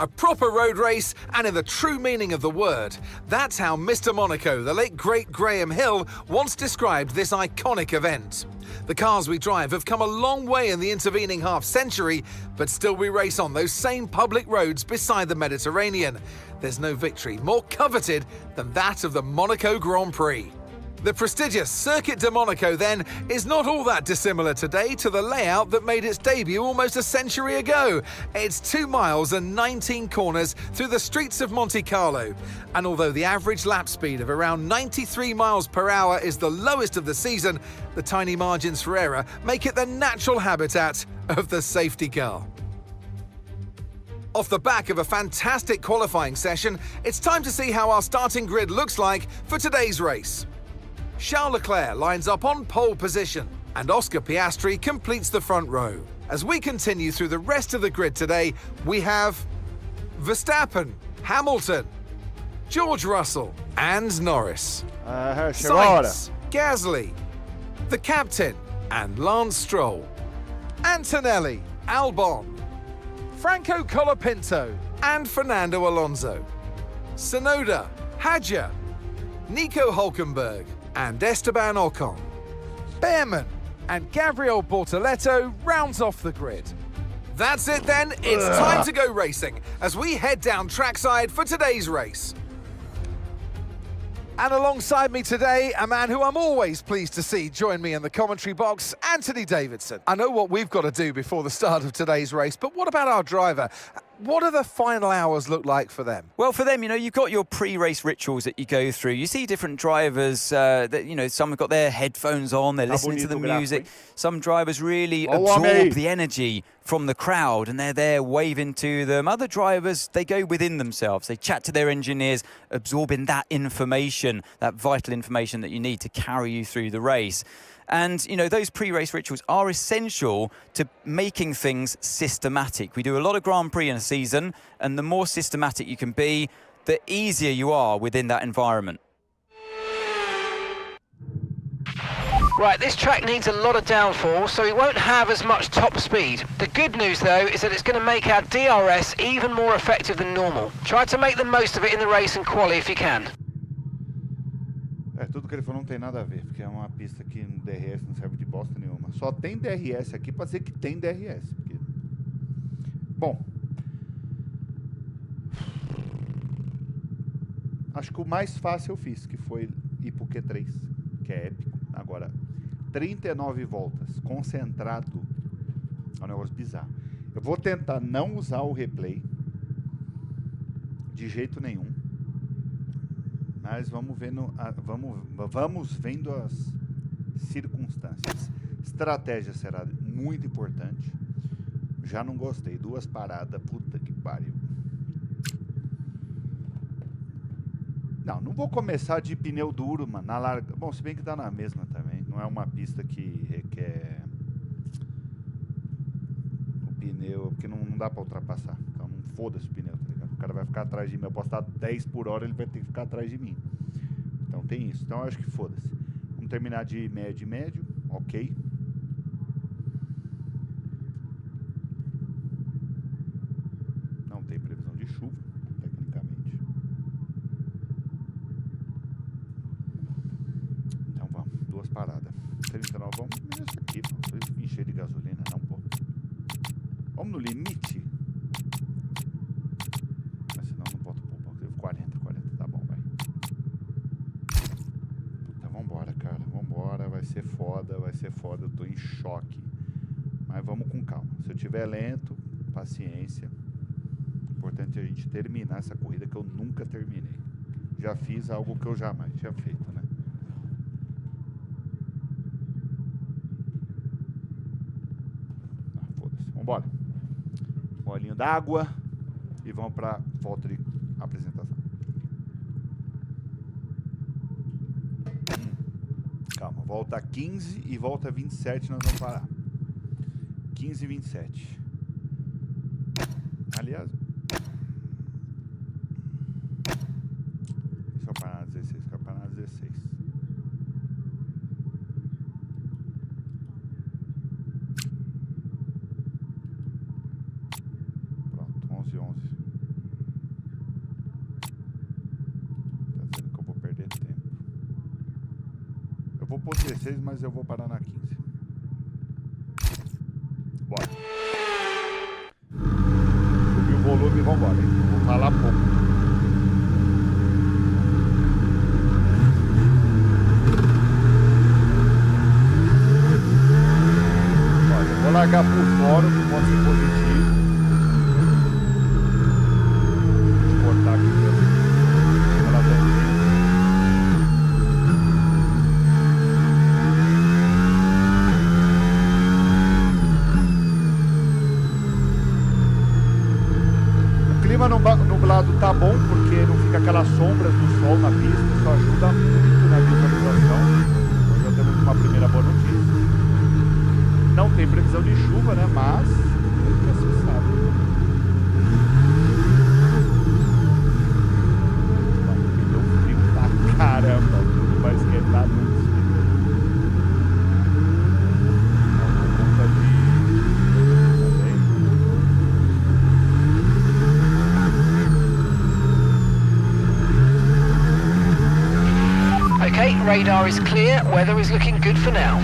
A proper road race, and in the true meaning of the word. That's how Mr. Monaco, the late great Graham Hill, once described this iconic event. The cars we drive have come a long way in the intervening half-century, but still we race on those same public roads beside the Mediterranean. There's no victory more coveted than that of the Monaco Grand Prix. The prestigious Circuit de Monaco, then, is not all that dissimilar today to the layout that made its debut almost a century ago. It's 2 miles and 19 corners through the streets of Monte Carlo. And although the average lap speed of around 93 miles per hour is the lowest of the season, the tiny margins for error make it the natural habitat of the safety car. Off the back of a fantastic qualifying session, it's time to see how our starting grid looks like for today's race. Charles Leclerc lines up on pole position, and Oscar Piastri completes the front row. As we continue through the rest of the grid today, we have Verstappen, Hamilton, George Russell, and Norris. Sainz, Gasly, the captain, and Lance Stroll. Antonelli, Albon, Franco Colapinto, and Fernando Alonso. Tsunoda, Hadjar, Nico Hülkenberg, and Esteban Ocon. Behrman and Gabriel Bortoleto rounds off the grid. That's it then, it's time to go racing as we head down trackside for today's race. And alongside me today, a man who I'm always pleased to see join me in the commentary box, Anthony Davidson. I know what we've got to do before the start of today's race, but what about our driver? What do the final hours look like for them? Well, for them, you've got your pre-race rituals that you go through. You see different drivers that, some have got their headphones on, they're listening to the music. Some drivers really absorb the energy from the crowd and they're there waving to them. Other drivers, they go within themselves. They chat to their engineers, absorbing that information, that vital information that you need to carry you through the race. And, those pre-race rituals are essential to making things systematic. We do a lot of Grand Prix in a season, and the more systematic you can be, the easier you are within that environment. Right, this track needs a lot of downforce, so it won't have as much top speed. The good news, though, is that it's going to make our DRS even more effective than normal. Try to make the most of it in the race and quali if you can. Tudo que ele falou não tem nada a ver, porque é uma pista que no DRS não serve de bosta nenhuma. Só tem DRS aqui para dizer que tem DRS. Porque... Bom, acho que o mais fácil eu fiz, que foi ir pro Q3, que é épico. Agora, 39 voltas, concentrado, é um negócio bizarro. Eu vou tentar não usar o replay de jeito nenhum. Mas vamos vendo as circunstâncias. Estratégia será muito importante. Já não gostei. 2 paradas. Puta que pariu. Não vou começar de pneu duro, mano. Na larga. Bom, se bem que tá na mesma também. Não é uma pista que requer o pneu, porque não dá pra ultrapassar. Então não foda-se o pneu, tá ligado? O cara vai ficar atrás de mim. Eu posso estar 10 por hora, ele vai ter que ficar atrás de mim. Então tem isso. Então eu acho que foda-se. Vamos terminar de médio e médio. Ok. Não tem previsão de chuva, tecnicamente. Então vamos. 2 paradas. 39, vamos isso aqui. Vamos encher de gasolina, não, pô. Vamos no limite. Mas senão não boto pô. 40, tá bom, vai. Puta, vambora, cara. Vambora, vai ser foda. Eu tô em choque. Mas vamos com calma. Se eu tiver lento, paciência. O importante é a gente terminar essa corrida que eu nunca terminei. Já fiz algo que eu jamais tinha feito, né? Foda-se. Vambora. Bolinho d'água. E vamos pra volta de apresentação. Calma, volta 15 e volta 27 nós vamos parar. 15 e 27. Aliás, só parar na 16, quero parar na 16. Pronto, 11. 1.16, mas eu vou parar na 15. Bora. Subir o volume e vambora, hein? Vou falar pouco. Olha, eu vou largar por fora, que pode ser positivo. Deixa eu cortar aqui mesmo. Nublado tá bom, porque não fica aquelas sombras do sol na pista, isso ajuda muito na visualização. Então já temos uma primeira boa notícia. Não tem previsão de chuva, né? Mas nunca se sabe. Deu frio pra caramba, tudo vai esquentar muito. Okay, radar is clear, weather is looking good for now.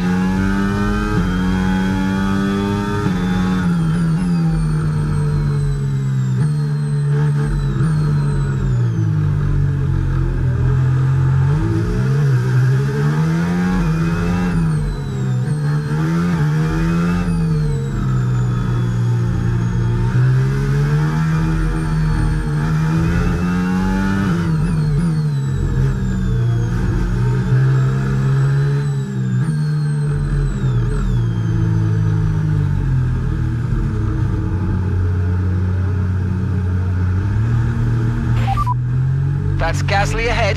That's Gasly ahead.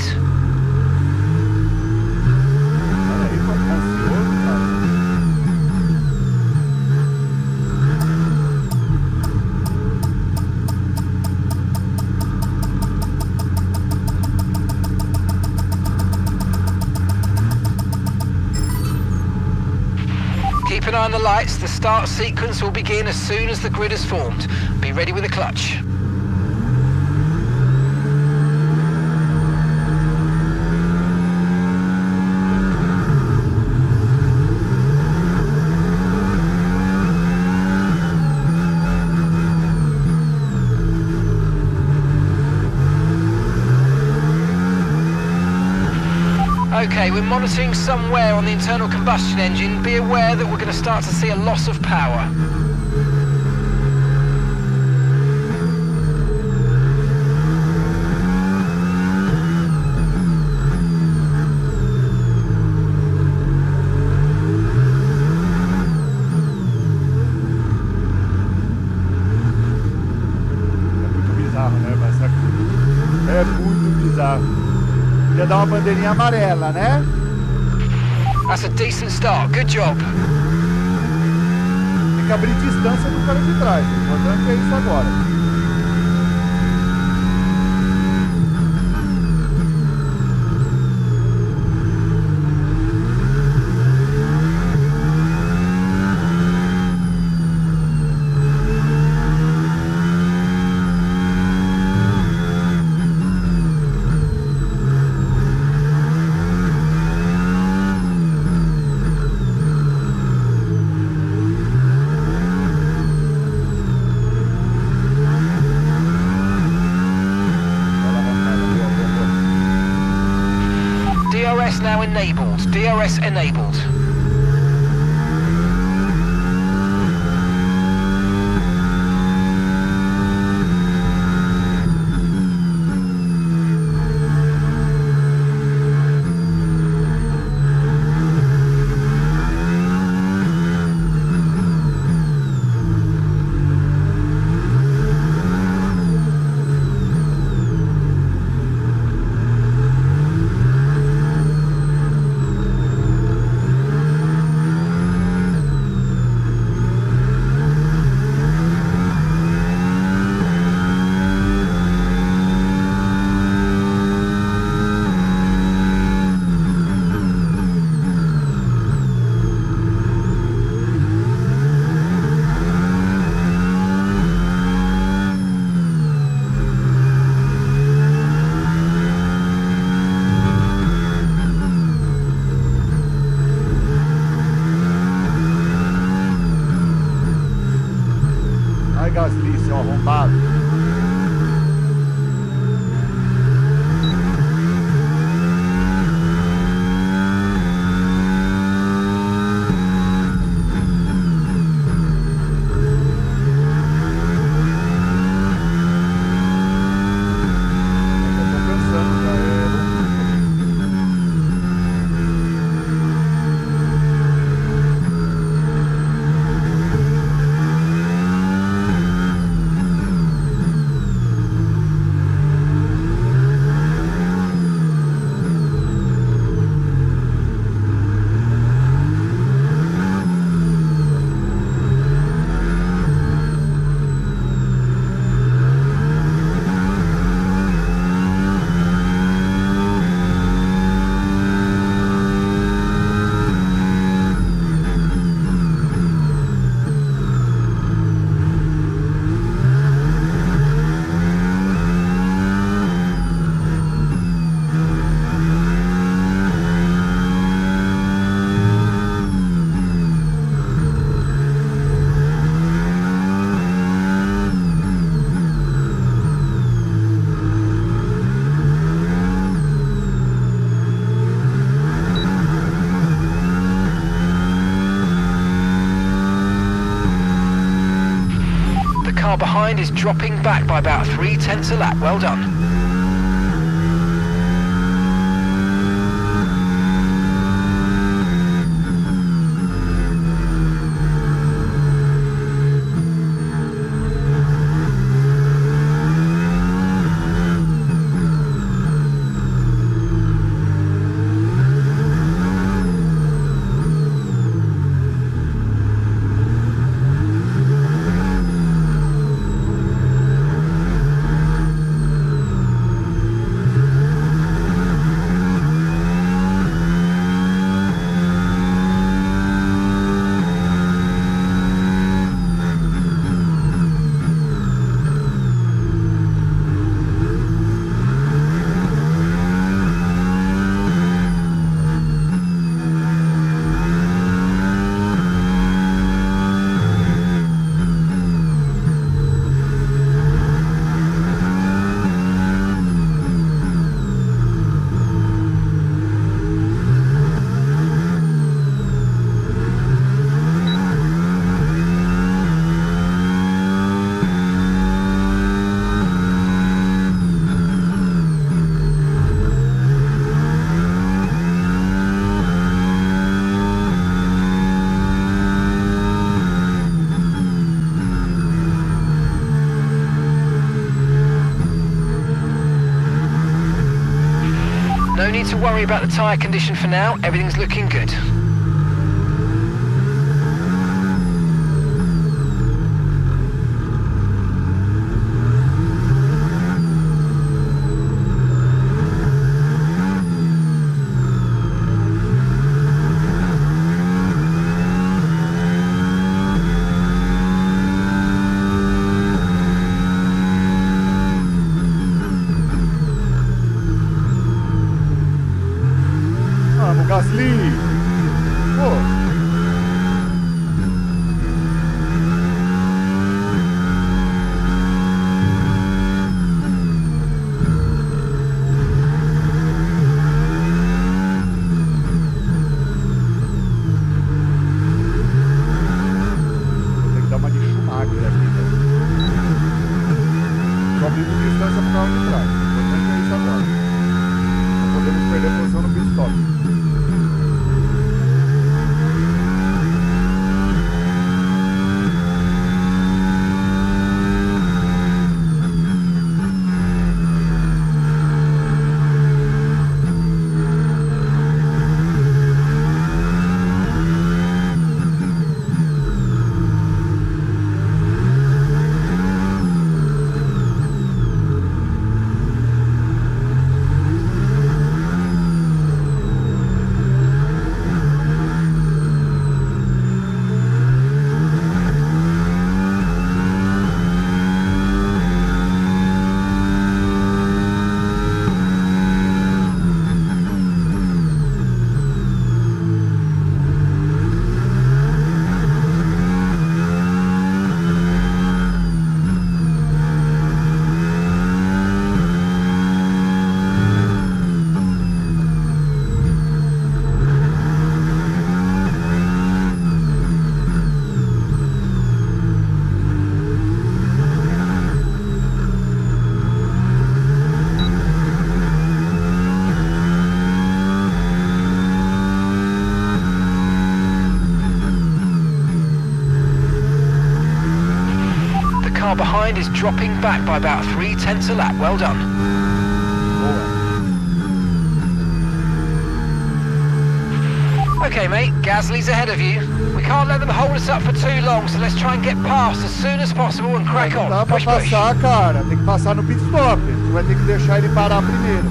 Keep an eye on the lights. The start sequence will begin as soon as the grid is formed. Be ready with the clutch. Okay, we're monitoring some wear on the internal combustion engine. Be aware that we're going to start to see a loss of power. É muito bizarro, né? Essa curva. É muito bizarro. Podia dar uma bandeirinha amarela, né? That's a decent start. Good job. Tem que abrir distância do cara de trás. O importante é isso agora. DRS now enabled. DRS enabled. car behind is dropping back by about 0.3 a lap. Well done. No need to worry about the tyre condition for now, everything's looking good. Gasly! Pô! Tem que dar uma de Schumacher aqui, né? Só abrindo distância pro carro de trás. Importante é isso agora. Não podemos perder posição no pit stop. car behind is dropping back by about 0.3 a lap. Well done. Okay, mate, Gasly's ahead of you. We can't let them hold us up for too long, so let's try and get past as soon as possible and crack on. Não dá pra passar, cara. Tem que passar no pit stop. Você vai ter que deixar ele parar primeiro.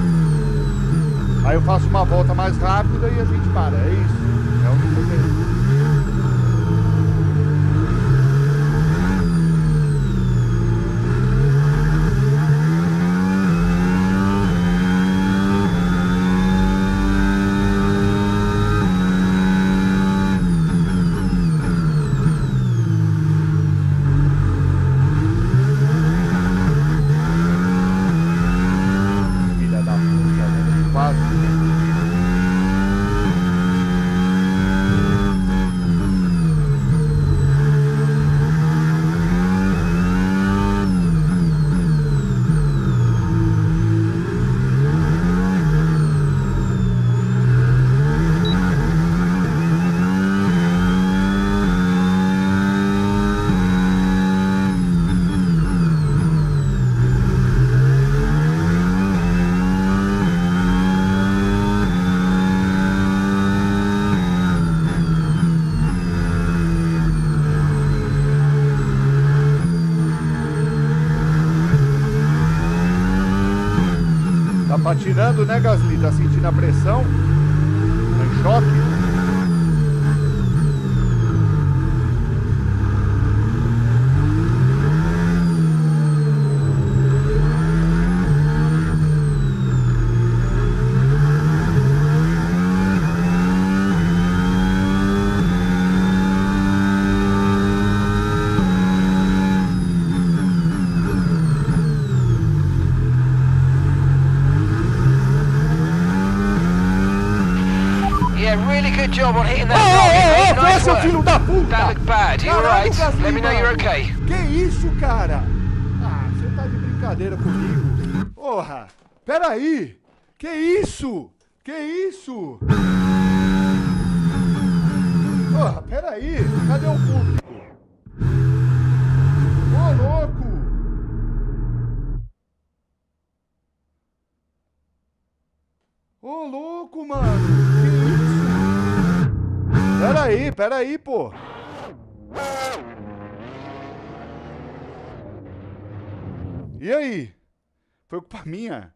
Aí eu faço uma volta mais rápida e a gente para. É isso. É o que eu tenho. Patinando, né, Gasly? Tá sentindo a pressão? Tá em choque? Good job on hitting that target, mate. Nice seu work. filho da puta! That looked bad. You alright? Gasly, Let me know you're mano. okay. Que isso, cara? Ah, você tá de brincadeira comigo. Porra, peraí. Que isso? Que isso? Porra, peraí. Cadê o público? Ô, louco. Ô, louco, mano. Que isso? Peraí, pô. E aí? Foi culpa minha?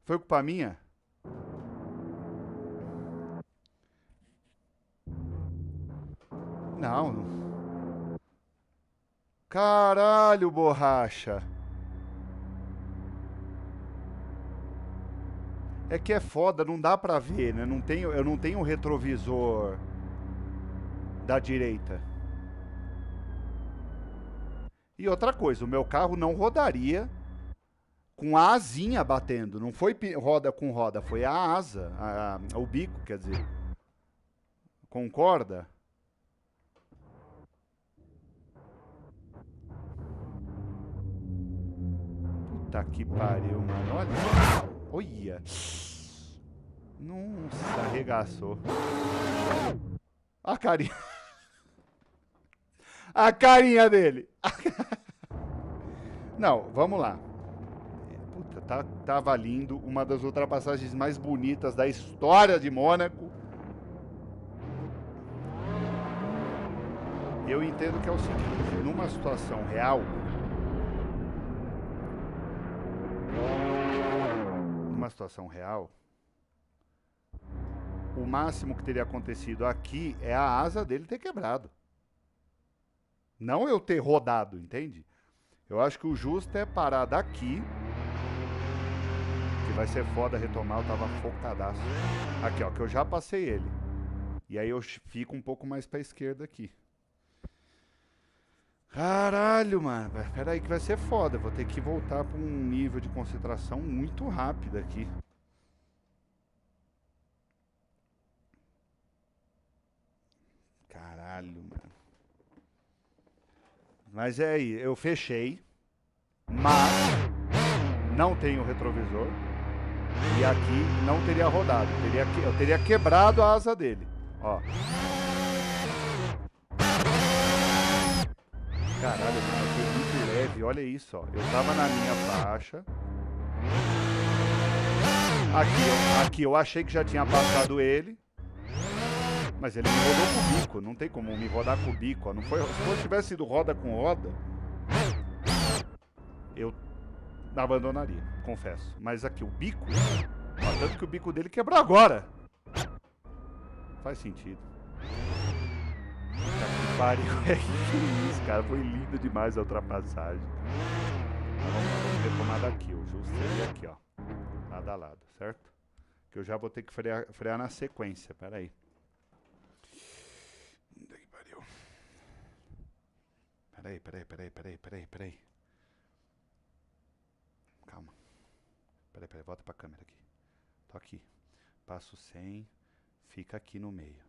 Foi culpa minha? Não. Caralho, borracha. É que é foda, não dá pra ver, né? Eu não tenho retrovisor da direita. E outra coisa, o meu carro não rodaria com a asinha batendo. Não foi roda com roda, foi a asa, o bico, quer dizer. Concorda? Puta que pariu, mano. Olha. Olha. Nossa, arregaçou. A carinha. A carinha dele. Não, vamos lá. Puta, tava lindo. Uma das ultrapassagens mais bonitas da história de Mônaco. Eu entendo que é o seguinte, numa situação real, o máximo que teria acontecido aqui é a asa dele ter quebrado. Não eu ter rodado, entende? Eu acho que o justo é parar daqui, que vai ser foda retomar, eu tava focadaço. Aqui, ó, que eu já passei ele. E aí eu fico um pouco mais pra esquerda aqui. Caralho, mano. Pera aí que vai ser foda. Vou ter que voltar pra um nível de concentração muito rápido aqui. Caralho, mano. Mas é aí, eu fechei. Mas não tenho retrovisor. E aqui não teria rodado. Eu teria quebrado a asa dele. Ó. Caralho, mano, foi muito leve, olha isso, ó. Eu tava na minha faixa. Aqui eu achei que já tinha passado ele. Mas ele me rodou com o bico, não tem como me rodar com o bico, ó. Não foi, se eu tivesse sido roda com roda, eu abandonaria, confesso. Mas aqui, o bico, ó, tanto que o bico dele quebrou agora. Faz sentido. Pariu, é isso, cara. Foi lindo demais a ultrapassagem. Vamos retomar daqui. O justo seria aqui, ó. Lado a lado, certo? Que eu já vou ter que frear na sequência. Pera aí. Pariu. Peraí. Calma. Peraí. Volta pra câmera aqui. Tô aqui. Passo 100. Fica aqui no meio.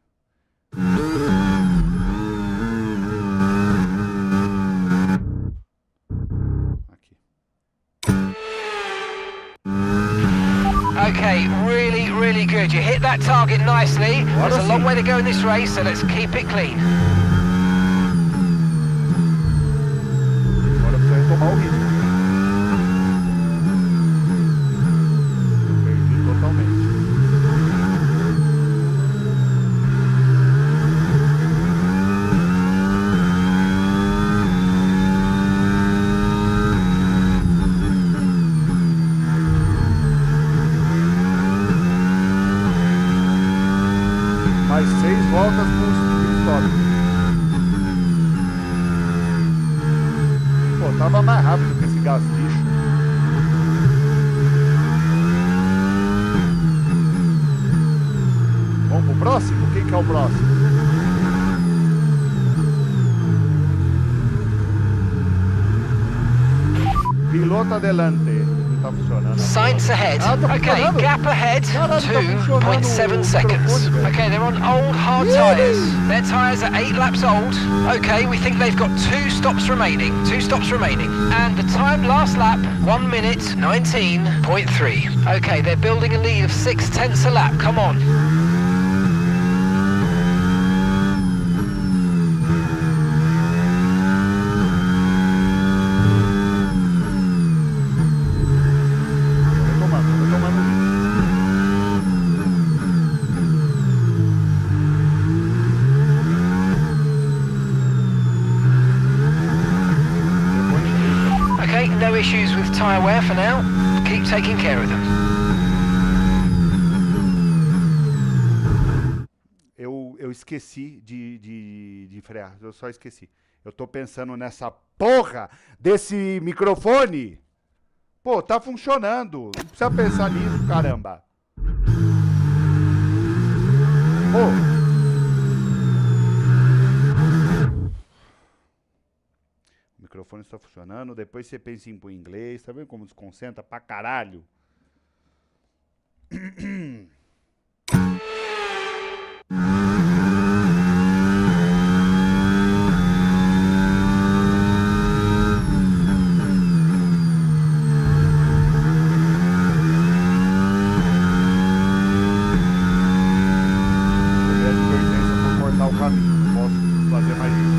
Okay, really good. You hit that target nicely. There's a long way to go in this race, so let's keep it clean. Agora precisa retomar o ritmo. Perdi totalmente. Mais 6 voltas pro stop. Pô, tava mais rápido que esse gás lixo. Vamos pro próximo? Quem que é o próximo? Piloto adelante. Não tá funcionando. Signs ahead. Ah, tá Okay, funcionando. gap ahead, Caralho, tá funcionando 2.7 o seconds. microfone, velho. Okay, they're on old hard tyres. Their tyres are 8 laps old. Okay, we think they've got 2 stops remaining. 2 stops remaining. And the time last lap, 1 minute 19.3. Okay, they're building a lead of 0.6 a lap. Come on. No issues with tyre wear for now. Keep taking care of them. Eu esqueci de frear. Eu só esqueci. Eu tô pensando nessa porra desse microfone. Pô, tá funcionando. Não precisa pensar nisso, caramba. Pô. O microfone está funcionando, depois você pensa em ir pro inglês, tá vendo como desconcentra pra caralho? Eu peço advertência por cortar o caminho, não posso fazer mais isso.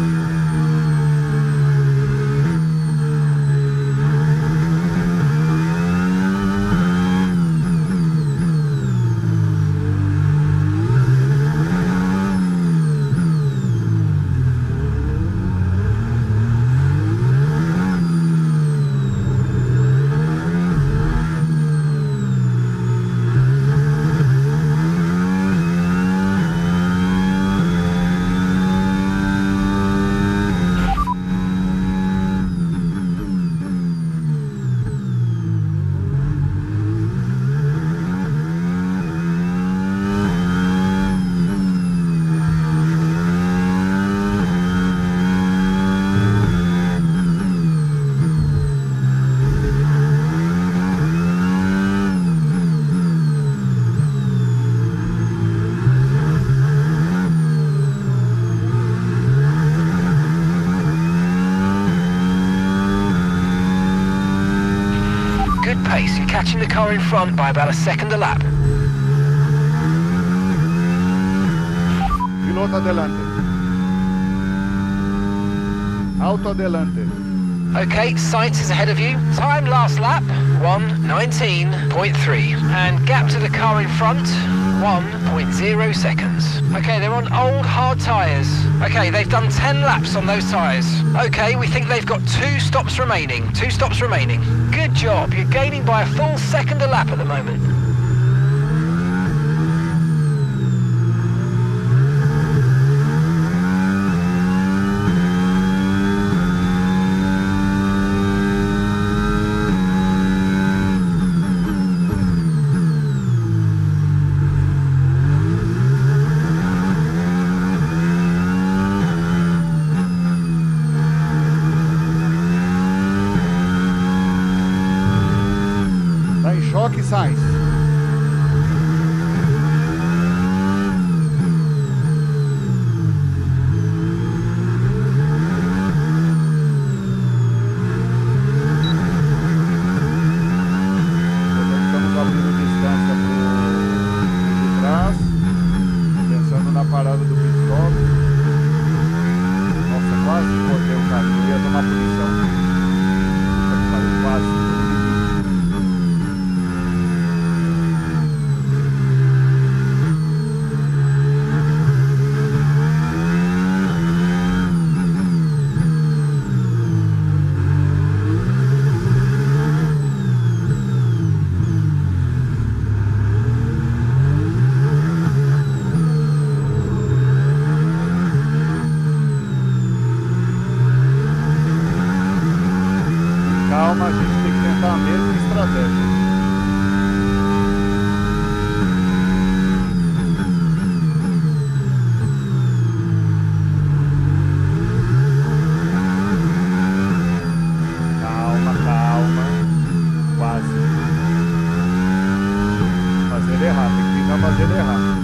Pace, you're catching the car in front by about a second a lap. Piloto adelante. Auto adelante. Okay, Sainz is ahead of you. Time last lap, 1:19.3. And gap to the car in front, 1.0 seconds. Okay, they're on old hard tyres. Okay, they've done 10 laps on those tyres. Okay, we think they've got 2 stops remaining. 2 stops remaining. Good job, you're gaining by a full second a lap at the moment. Choque, Sainz. Estamos abrindo distância de trás, pensando na parada do pit stop. Nossa, quase cortei o carro, eu ia tomar punição. Quase. fazer ele errar.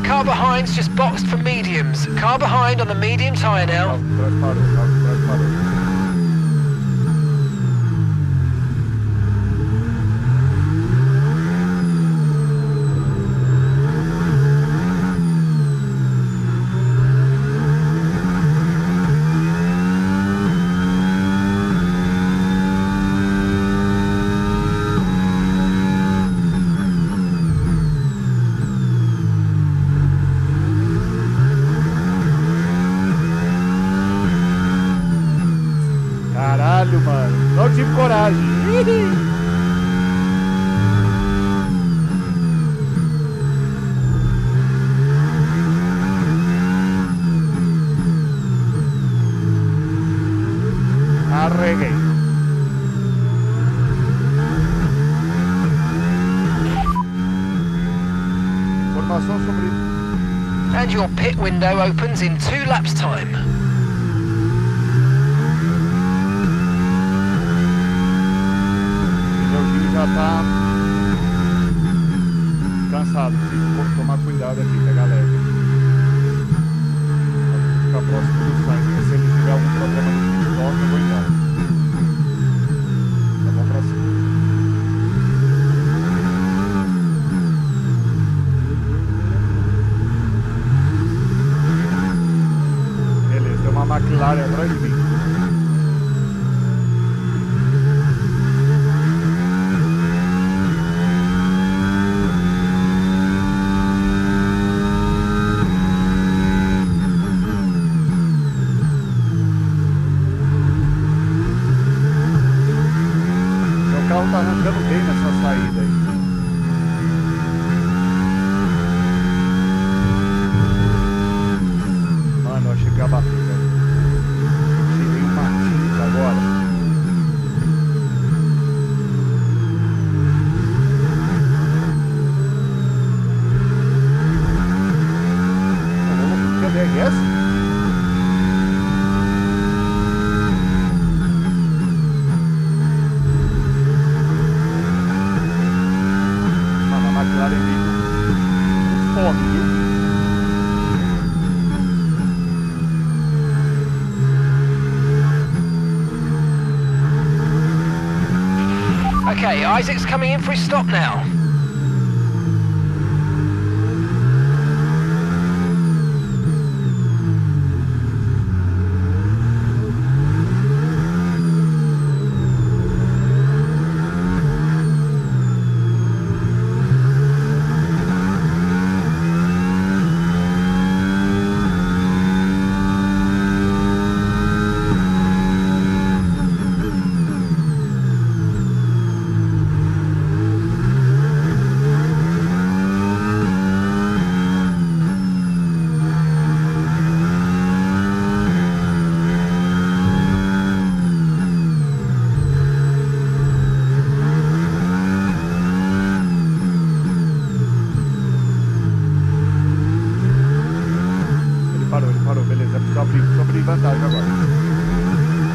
Car behind's just boxed for mediums. Car behind on the medium tyre now. Carro de trás parou. Caralho, mano. Não tive coragem. Arreguei. Informação sobre... And your pit window opens in 2 laps' time. Já tá cansado, preciso tomar cuidado aqui, pegar leve. Ficar próximo do Sainz, porque se ele tiver algum problema no pit stop, eu vou embora. Tá bom pra cima. Beleza, tem uma McLaren atrás de mim. O carro tá arrancando bem nessa saída aí. Mano, eu achei que ia bater, velho. Tirei uma tinta agora. Vamos ver, DRS? Okay, Isaac's coming in for his stop now. Parou, beleza. Só abrir vantagem agora.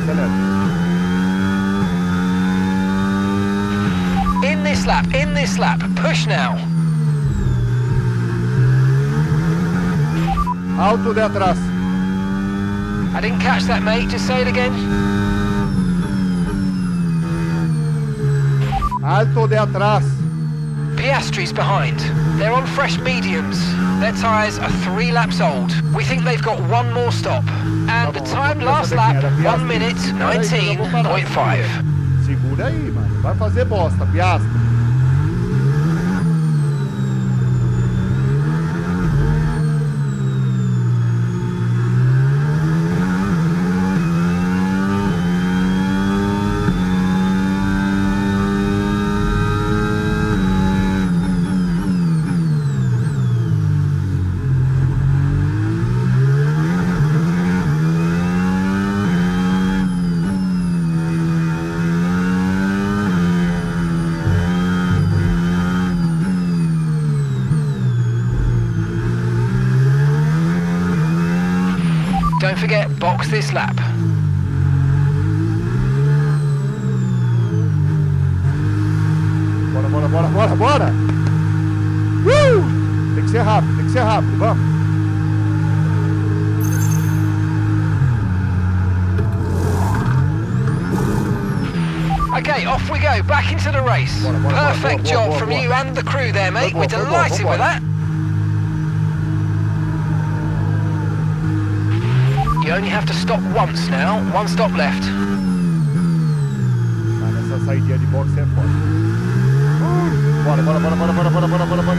Acelera. In this lap. Push now. Alto de atrás. I didn't catch that, mate. Just say it again. Alto de atrás. Piastri's behind. They're on fresh mediums. Their tyres are 3 laps old. We think they've got one more stop. And the time last lap, 1 minute 19.5. Segura aí, mano. Vai fazer bosta, Piastri. forget, box this lap. Bora, bora, bora, bora, bora! Tem que ser rápido, vamos! Okay, off we go, back into the race. Perfect job from you and the crew there, mate. We're delighted with that. You only have to stop once now. One stop left. Nessa saidinha de boxe é foda. Bora, bora, bora, bora, bora, bora, bora, bora, bora.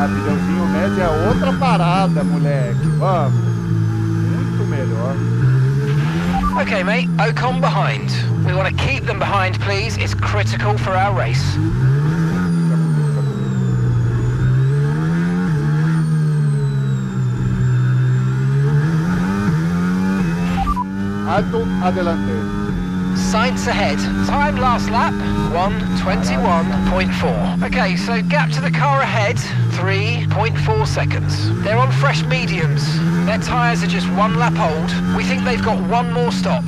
Pneuzinho médio é outra parada, moleque. Vamos. Muito melhor. Okay, mate. Ocon behind. We want to keep them behind, please. It's critical for our race. Alto adelante. Sainz ahead. Time last lap, 1:21.4. Okay, so gap to the car ahead, 3.4 seconds. They're on fresh mediums. Their tyres are just one lap old. We think they've got one more stop.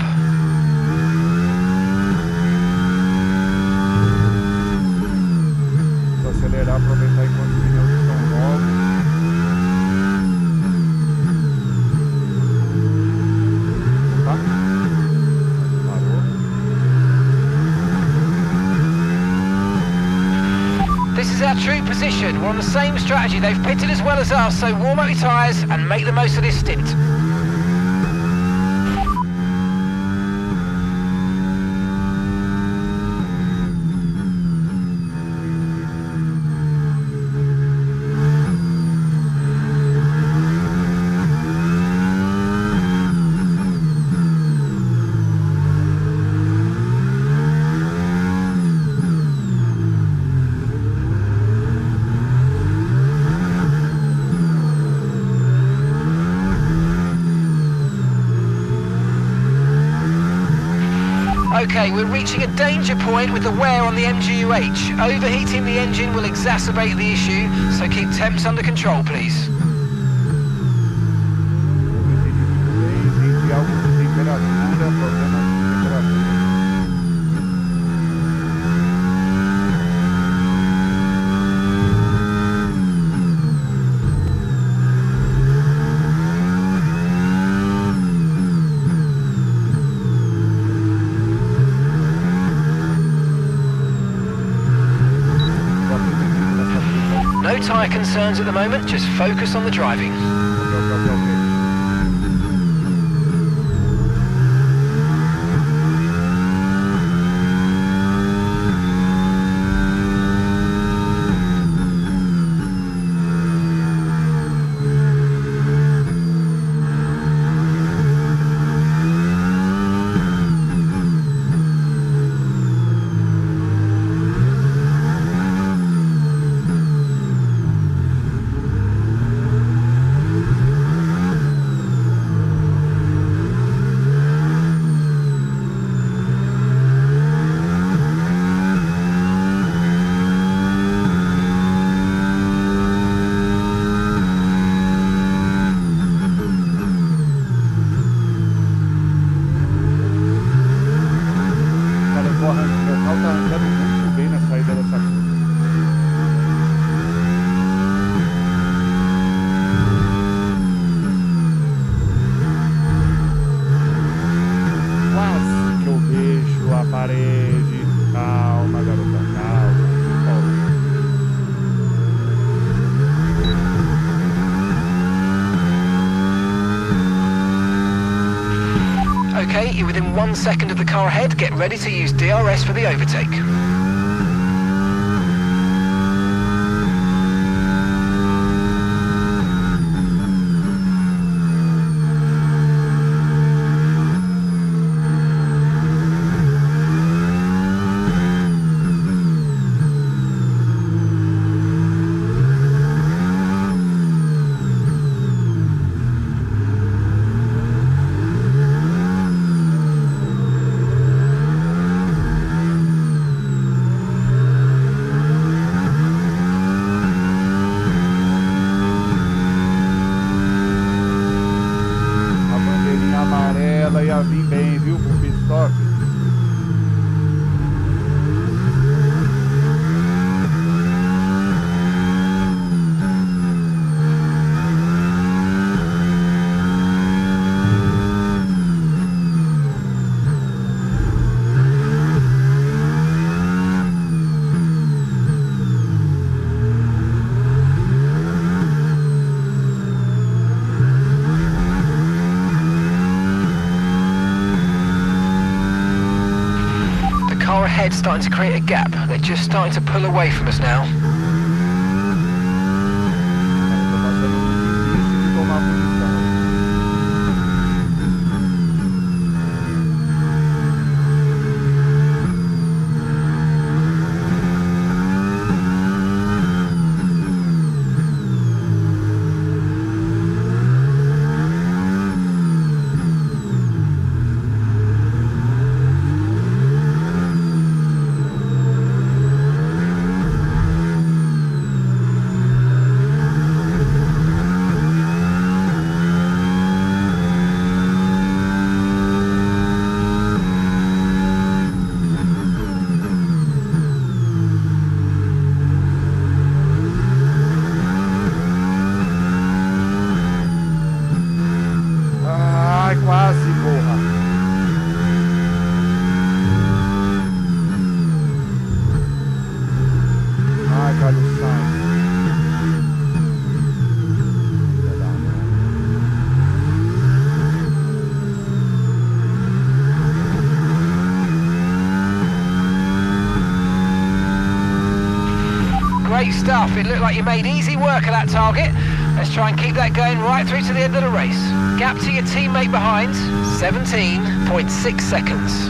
Vou acelerar, aproveitar enquanto os pneus estão novos. Tá? This is our true position. We're on the same strategy. They've pitted as well as us, so warm up your tyres and make the most of this stint. Okay, we're reaching a danger point with the wear on the MGU-H. Overheating the engine will exacerbate the issue, so keep temps under control, please. No tyre concerns at the moment, just focus on the driving. Okay, you're within 1 second of the car ahead. Get ready to use DRS for the overtake. ahead starting to create a gap. They're just starting to pull away from us now. Great stuff. It looked like you made easy work of that target. Let's try and keep that going right through to the end of the race. Gap to your teammate behind, 17.6 seconds.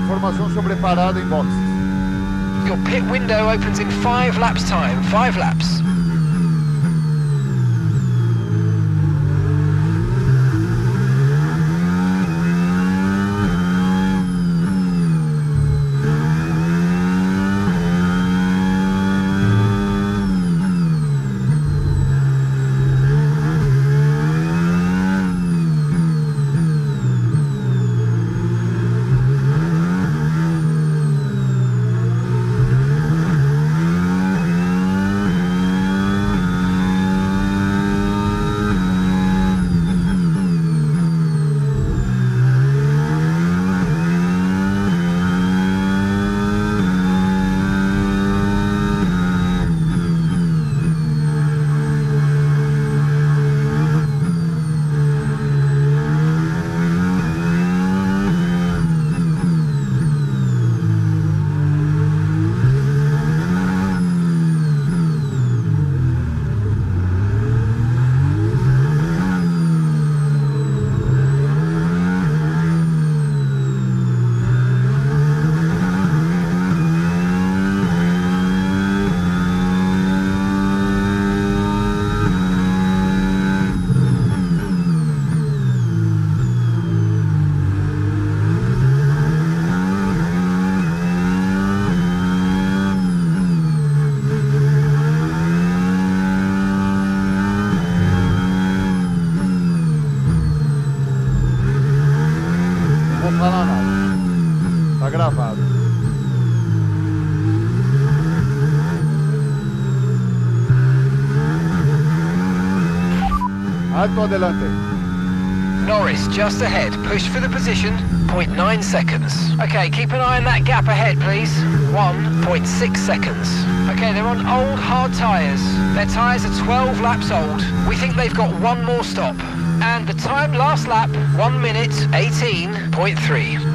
Informação sobre parada em boxes. Your pit window opens in 5 laps time. 5 laps. Gravado. Alto adelante. Norris just ahead. Push for the position. 0.9 seconds. Okay, keep an eye on that gap ahead, please. 1.6 seconds. Okay, they're on old hard tyres. Their tyres are 12 laps old. We think they've got one more stop. And the time last lap, 1 minute 18.3.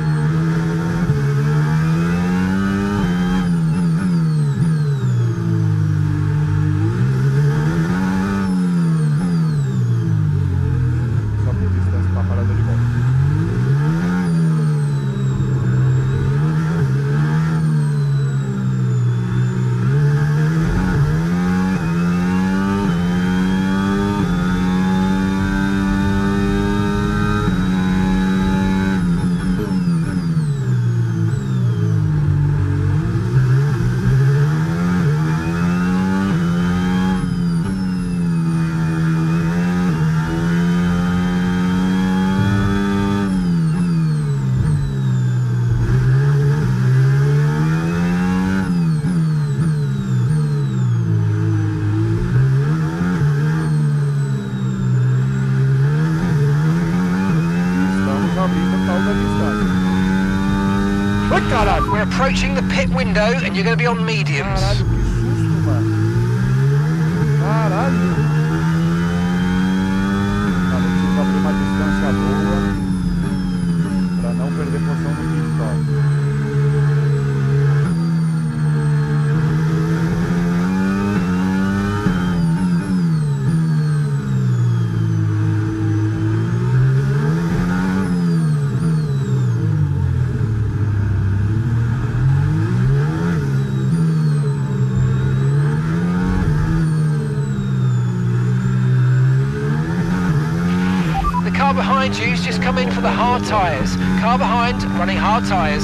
We're approaching the pit window and you're going to be on mediums. Caralho, que susto, mano. Caralho. Cara, eu preciso abrir uma distância boa pra não perder posição no pit stop. Car behind you's just come in for the hard tyres. Car behind, running hard tyres.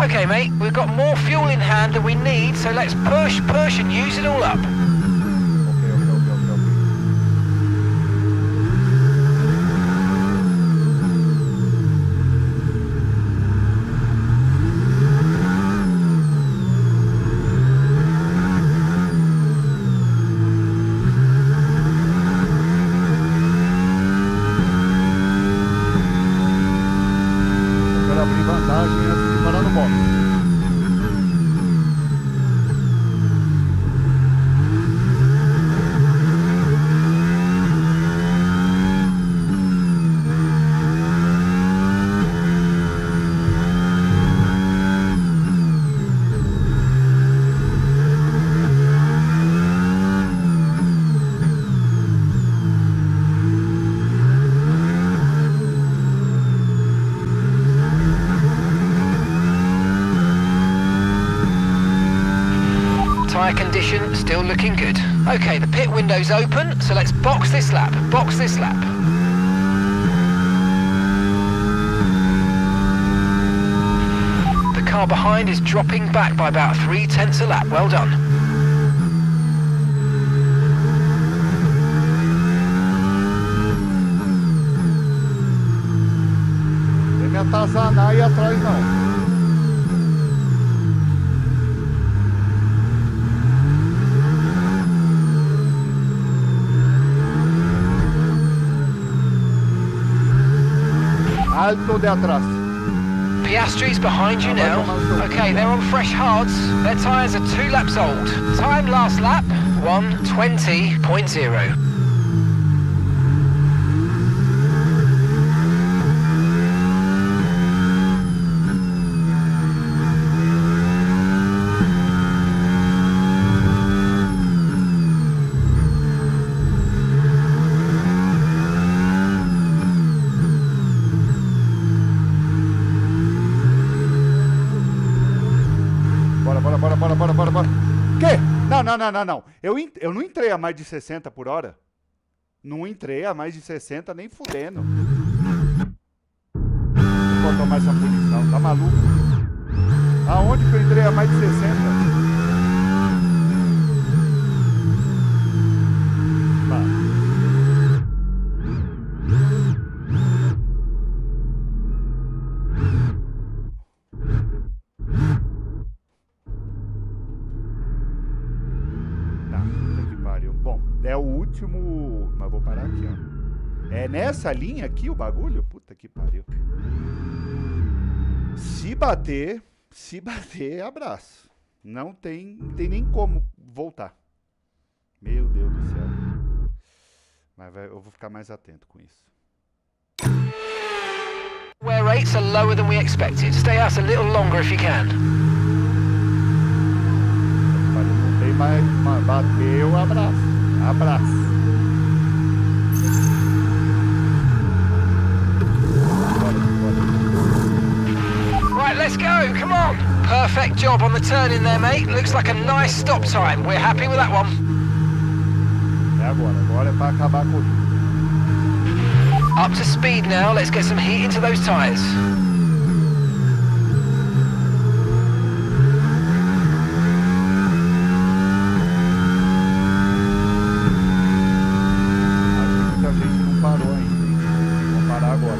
Okay, mate, we've got more fuel in hand than we need, so let's push, and use it all up. Eu quero abrir vantagem antes de parar no box. Tyre condition still looking good. Okay, the pit window's open, so let's box this lap. Box this lap. The car behind is dropping back by about 0.3 a lap. Well done. Vem me atazanar aí atrás não. Alto de atrás. Piastri's behind you now. Okay, they're on fresh hards. Their tyres are 2 laps old. Time last lap, 1:20.0. Bora. Que? Não. Eu não entrei a mais de 60 por hora. Não entrei a mais de 60 nem fudendo. Vou tomar essa punição, tá maluco? Aonde que eu entrei a mais de 60? É o último... Mas vou parar aqui, ó. É nessa linha aqui o bagulho? Puta que pariu. Se bater, abraço. Não tem nem como voltar. Meu Deus do céu. Mas eu vou ficar mais atento com isso. Wear rates are lower than we expected. Stay out a little longer if you can. Não tem mais... Bateu, abraço. Right, let's go, come on. Perfect job on the turn in there, mate. Looks like a nice stop time. We're happy with that one. É agora é para acabar a corrida. Up to speed now, let's get some heat into those tyres. Muita gente não parou ainda, hein? Vamos parar agora.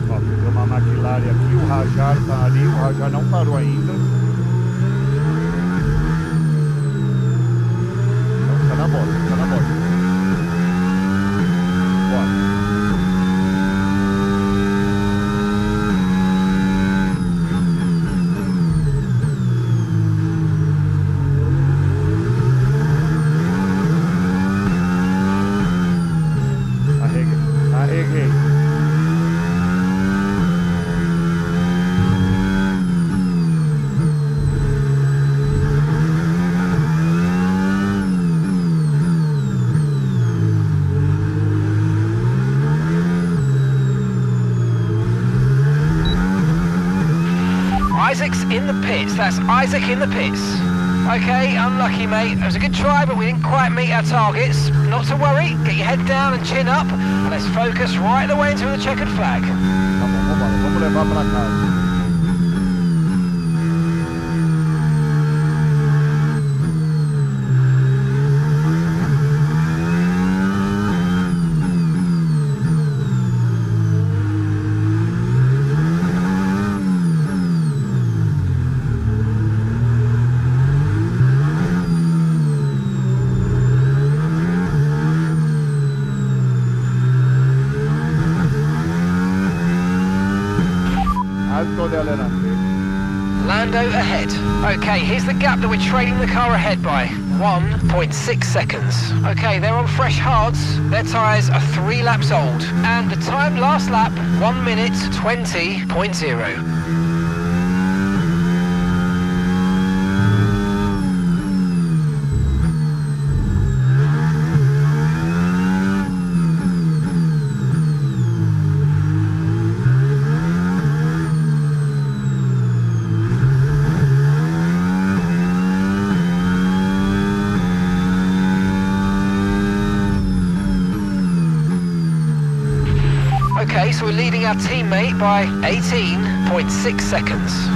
Ó, tem uma McLaren aqui, o Rajar tá ali, o Rajar não parou ainda. Então fica na bota, fica na bota. Bora. Arreguei. Isaac's in the pits. That's Isaac in the pits. Okay, unlucky, mate. It was a good try, but we didn't quite meet our targets. Not to worry. Get your head down and chin up, and let's focus right the way into the checkered flag. Tá bom, vambora. Vamos levar pra casa. Alto de adelante. Lando ahead. Okay, here's the gap that we're trailing the car ahead by. 1.6 seconds. Okay, they're on fresh hards. Their tyres are 3 laps old. And the time last lap, 1 minute 20.0. Okay, so we're leading our teammate by 18.6 seconds.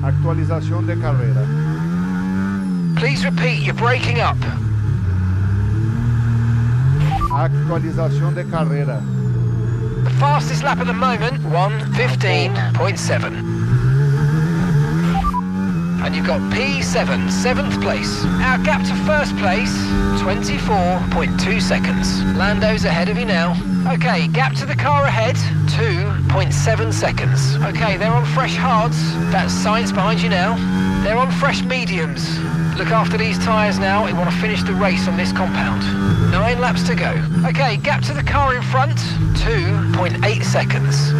Actualización de carrera. Please repeat, you're breaking up. Actualización de carrera. The fastest lap at the moment, 1:15.7. And you've got P7, 7th place. Our gap to first place, 24.2 seconds. Lando's ahead of you now. Okay, gap to the car ahead, 2.7 seconds. Okay, they're on fresh hards. That's science behind you now. They're on fresh mediums. Look after these tyres now. We want to finish the race on this compound. 9 laps to go. Okay, gap to the car in front, 2.8 seconds.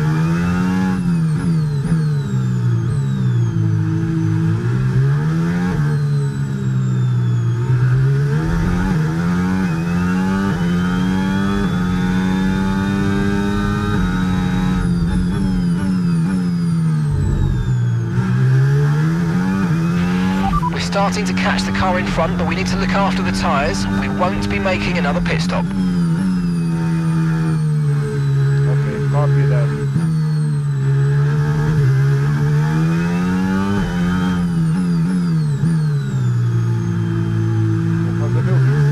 Starting to catch the car in front, but we need to look after the tyres. We won't be making another pit stop. Okay, copy that. Vou fazer meu vídeo.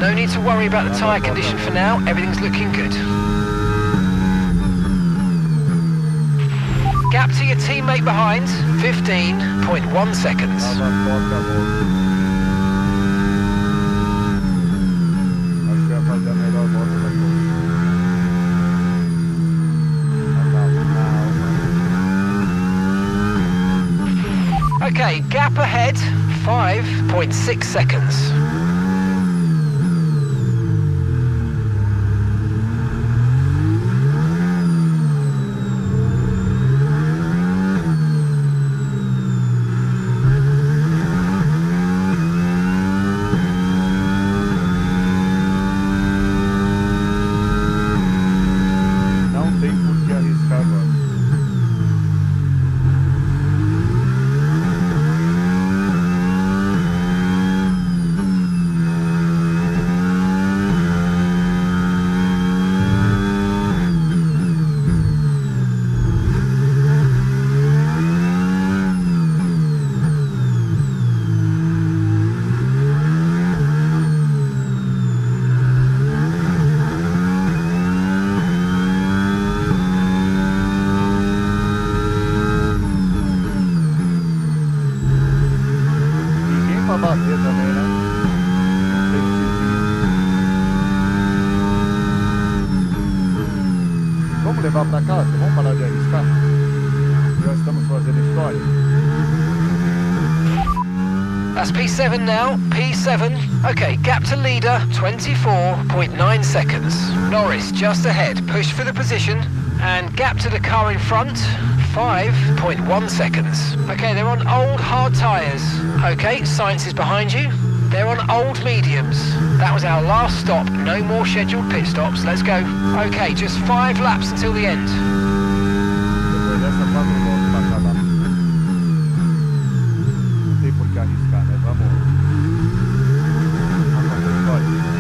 No need to worry about the tyre condition for now, everything's looking good. Gap to your teammate behind, 15.1 seconds. Acho que vai fazer a melhor volta da corrida. Okay, gap ahead, 5.6 seconds. Bater também, né? Não sei se vamos levar pra casa? Vamos parar de arriscar? Já estamos fazendo história. That's P7 now, P7. Okay, gap to leader, 24.9 seconds. Norris just ahead, push for the position. And gap to the car in front, 5.1 seconds. Okay, they're on old hard tyres. Okay, science is behind you. They're on old mediums. That was our last stop. No more scheduled pit stops. Let's go. Okay, just 5 laps until the end. Depois dessa 4 voltas para acabar. Não tem por que arriscar, né? Vamos fazer história.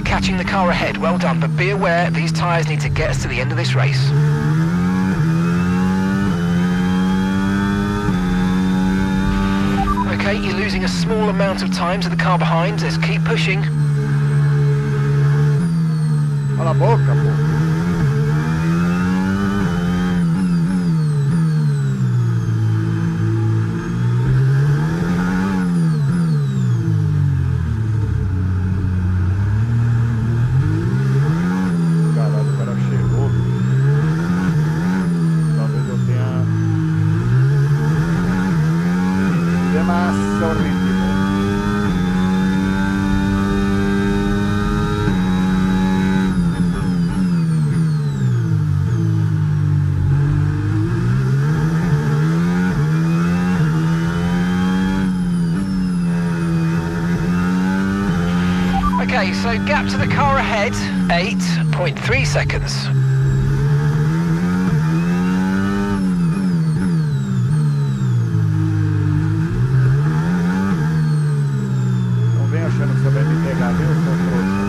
Catching the car ahead, well done, but be aware these tyres need to get us to the end of this race. Okay, you're losing a small amount of time to the car behind, let's keep pushing. Cala a boca, pô. Okay, so gap to the car ahead, 8.3 seconds. Não vem achando que você vai me pegar, viu, seu trouxa?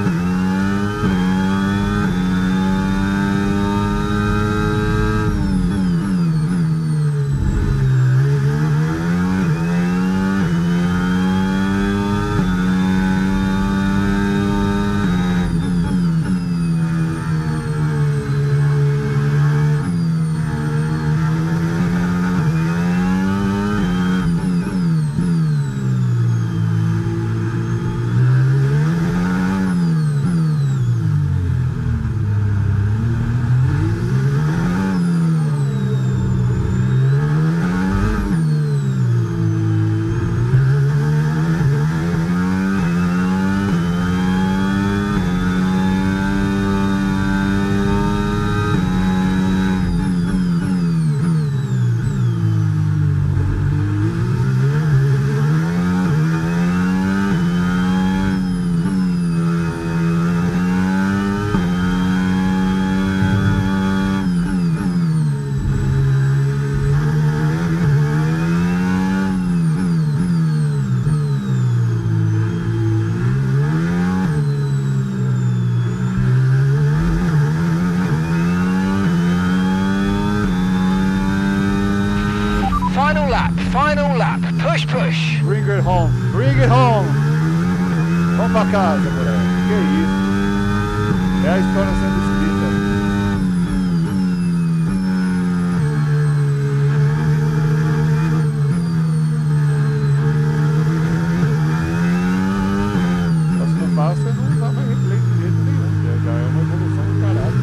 Final lap, push, push. Bring it home, bring it home. Vamos pra casa, moleque. Que isso? É a história sendo escrita. lá, você não usar mais replay de jeito nenhum. Já é uma evolução do caralho.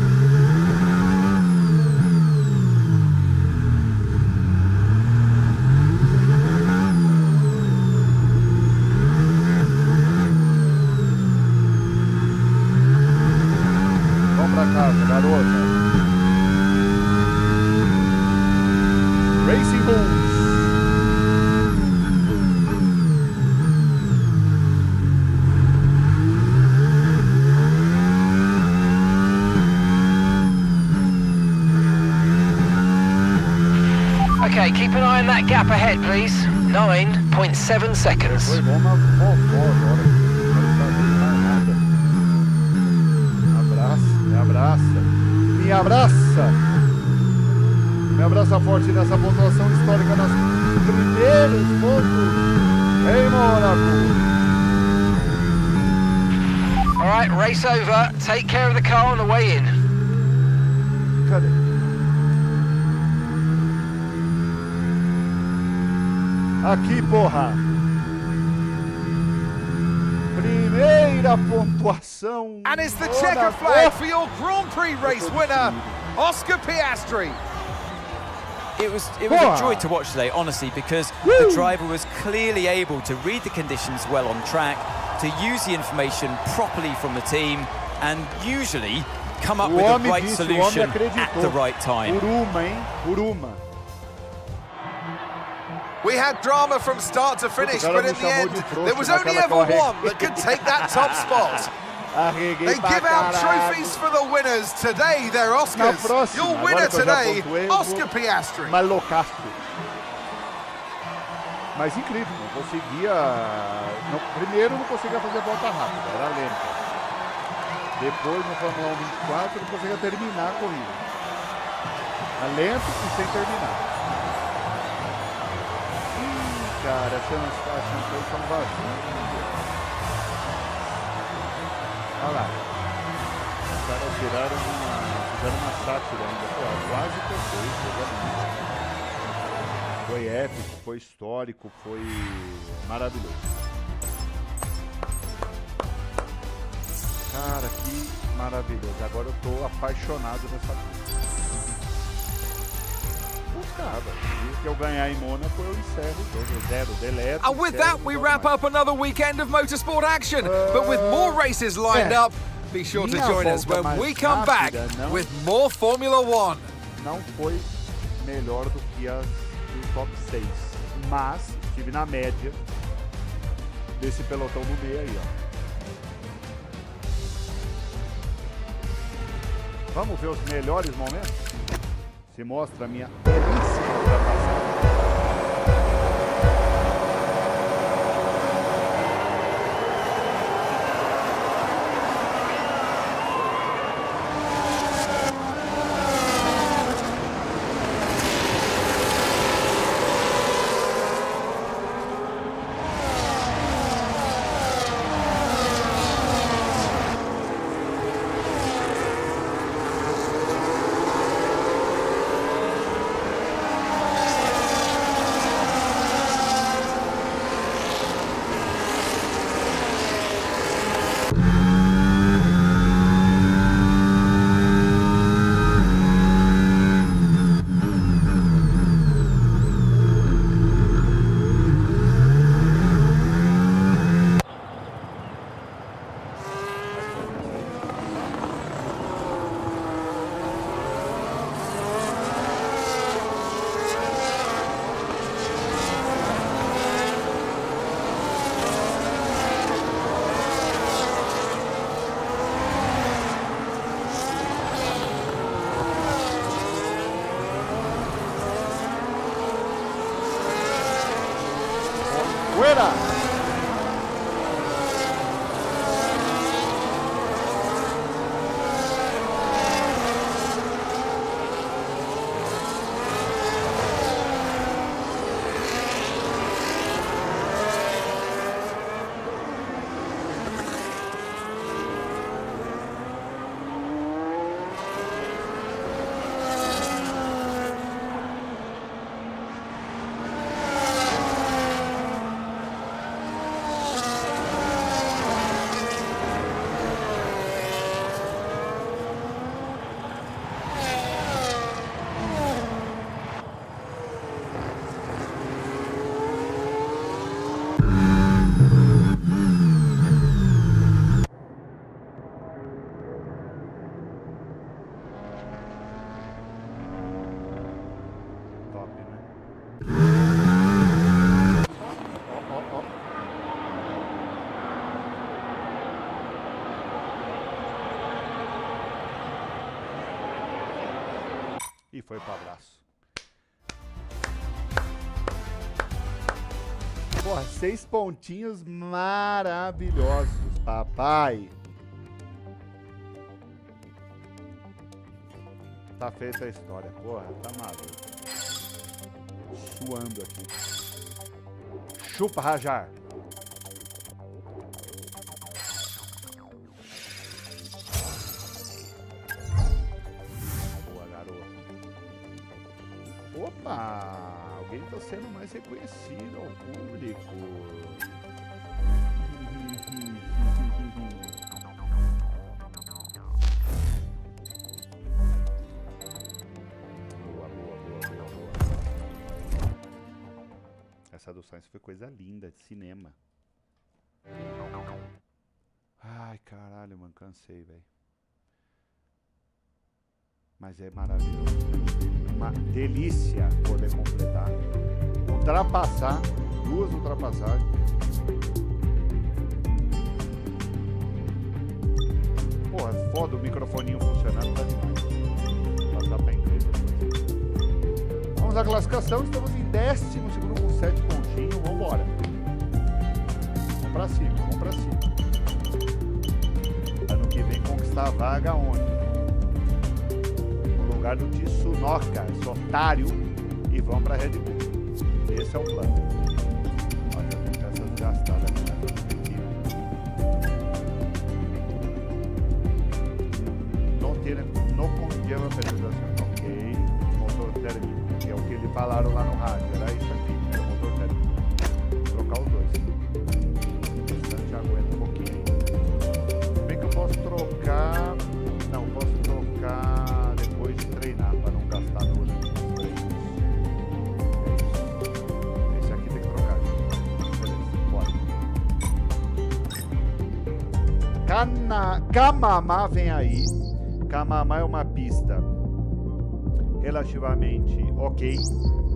Vamos pra casa, garota. Racing Bulls. Okay, keep an eye on that gap ahead, please. 9.7 seconds. Foi bom na vovó agora. Não tá vendo mais nada. Me abraça. Me abraça. Me abraça forte nessa pontuação histórica nas primeiros pontos em Monaco. Alright, race over. Take care of the car on the way in. Cadê? Aqui, porra! Primeira pontuação. And it's the checker flag for your Grand Prix race winner, Oscar Piastri. It was a joy to watch today, honestly, because the driver was clearly able to read the conditions well on track, to use the information properly from the team, and usually come up with the right solution at the right time. Por uma. We had drama from start to finish, but in the end, there was only ever one that could take that top spot. They give out trophies for the winners. Today, they're Oscars. Your winner today, Oscar Piastri. Mas incrível, não conseguia... primeiro não conseguia fazer volta rápida, era lento. Depois no Fórmula 1 24 não conseguia terminar a corrida. Era lento e sem terminar. Cara, essas coisas são vazias. Olha lá. Os caras fizeram uma sátira ainda. Pô, quase perfeito. Foi épico, foi histórico, foi maravilhoso. Cara, que maravilhoso. Agora eu tô apaixonado nessa coisa. Se eu ganhar em Mônaco, eu encerro todo, zero, deleto. And with that, we wrap up another weekend of motorsport action. But with more races lined up, be sure to join us when we come back with more Formula One. Não foi melhor do que o top 6, mas estive na média desse pelotão no meio aí, ó. Vamos ver os melhores momentos? Se mostra a minha belíssima ultrapassagem. e foi pro abraço. Porra, 6 pontinhos maravilhosos, papai. Tá feita a história. Porra, tá maluco. Suando aqui. Chupa, Rajar. Boa, garoto. Opa! Alguém tá sendo mais reconhecido ao público. Essa do Sainz foi coisa linda, de cinema. Ai, caralho, mano, cansei, velho. Mas é maravilhoso. Uma delícia poder completar. Ultrapassar, 2 ultrapassagens. Porra, foda o microfoninho funcionando, tá demais. Passar pra empresa depois. Vamos à classificação, estamos em 12º com 7 pontinhos, vambora. Vamos pra cima, vamos pra cima. Ano que vem conquistar a vaga onde? No lugar do Tsunoka, esse otário, e vamos pra Red Bull. Esse é o plano. Olha, essas gastadas aqui. Não confiava a penetração. Ok, motor térmico. Que é o que eles falaram lá no rádio, era isso aqui, era o motor térmico. Vou trocar os dois. O restante aguenta um pouquinho. Se bem que eu posso trocar. Não, posso trocar depois de treinar, para não gastar no outro treinos. É isso. Esse aqui tem que trocar. Beleza, bora. Camamá vem aí. Camamá é uma pista relativamente ok,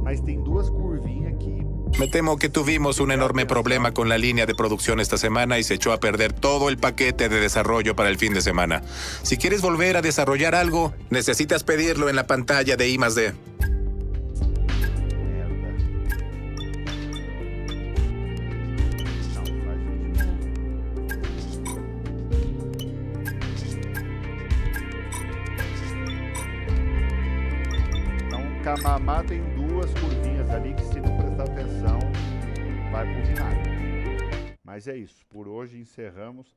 mas tem 2 curvinhas que... Me temo que tuvimos un enorme problema con la línea de producción esta semana y se echó a perder todo el paquete de desarrollo para el fin de semana. Si quieres volver a desarrollar algo, necesitas pedirlo en la pantalla de I+D. Camamá tem 2 curvinhas ali que, se não prestar atenção, vai pro vinagre. Mas é isso, por hoje encerramos.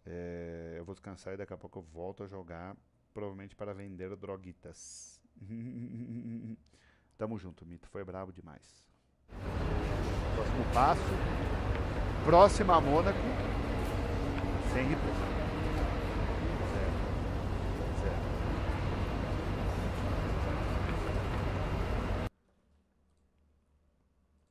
Eu vou descansar e daqui a pouco eu volto a jogar, provavelmente para vender droguitas. Tamo junto, Mito, foi brabo demais. Próximo passo, próxima Mônaco, sem replay.